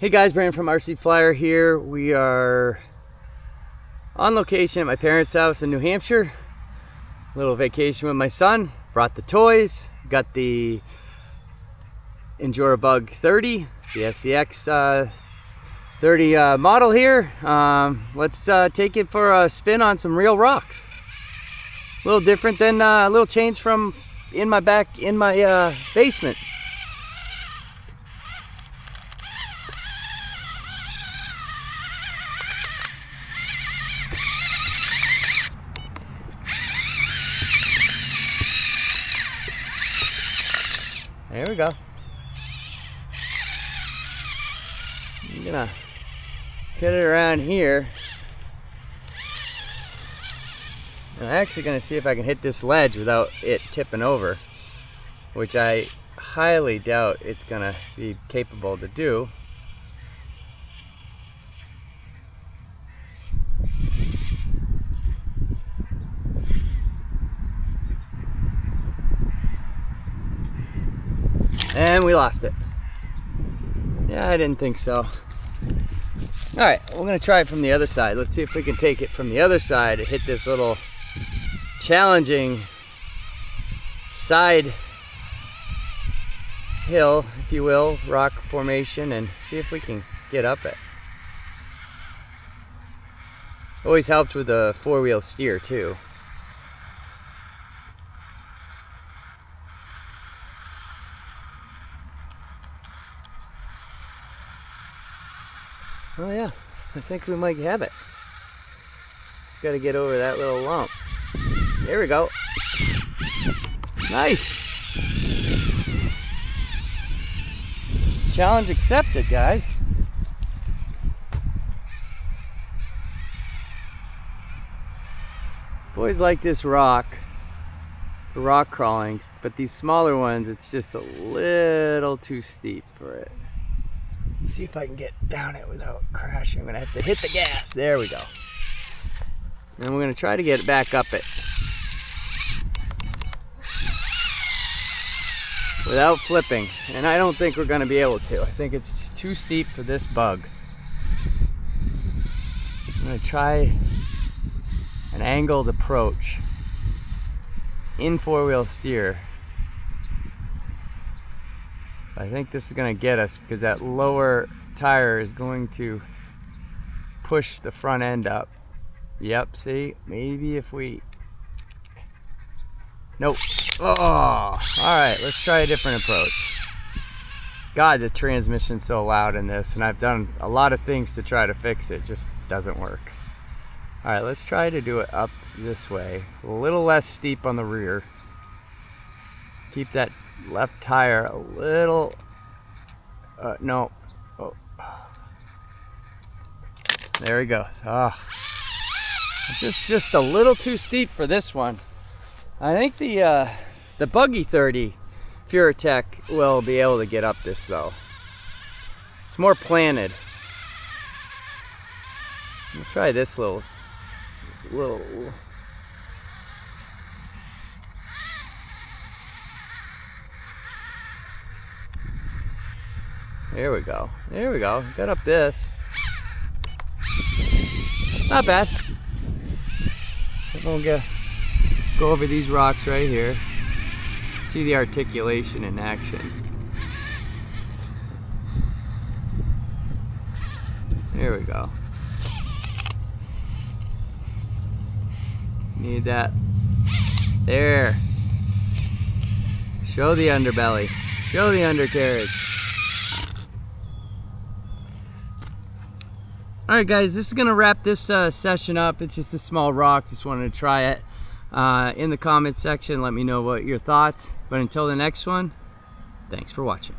Hey guys, Brandon from RC Flyer here. We are on location at my parents' house in New Hampshire. A little vacation with my son. Brought the toys. Got the Bug 30, the SCX 30 model here. Let's take it for a spin on some real rocks. A little different than a little change from in my basement. There we go. I'm gonna get it around here. I'm actually gonna see if I can hit this ledge without it tipping over, which I highly doubt it's gonna be capable to do. And we lost it. Yeah, I didn't think so. Alright, we're going to try it from the other side. Let's see if we can take it from the other side and hit this little challenging side hill, if you will, rock formation, and see if we can get up it. Always helped with a four-wheel steer too. Oh yeah, I think we might have it. Just got to get over that little lump. There we go. Nice. Challenge accepted, guys. Boys like this rock for rock crawling, but these smaller ones, it's just a little too steep for it. See if I can get down it without crashing. I'm gonna have to hit the gas. There we go. And we're gonna try to get it back up it without flipping. And I don't think we're gonna be able to. I think it's too steep for this bug. I'm gonna try an angled approach in four-wheel steer. I think this is going to get us because that lower tire is going to push the front end up. Yep, see? Maybe if we... Nope. Oh! Alright, let's try a different approach. God, the transmission's so loud in this, and I've done a lot of things to try to fix it. Just doesn't work. Alright, let's try to do it up this way. A little less steep on the rear. Keep that left tire a little no. Oh. There he goes. Oh. Just a little too steep for this one. I think the Buggy 30 Furatech will be able to get up this though. It's more planted. We'll try this little There we go. There we go. Got up this. Not bad. We'll go over these rocks right here. See the articulation in action. There we go. Need that. There. Show the underbelly. Show the undercarriage. Alright guys, this is going to wrap this session up. It's just a small rock, just wanted to try it. In the comments section, let me know what your thoughts. But until the next one, thanks for watching.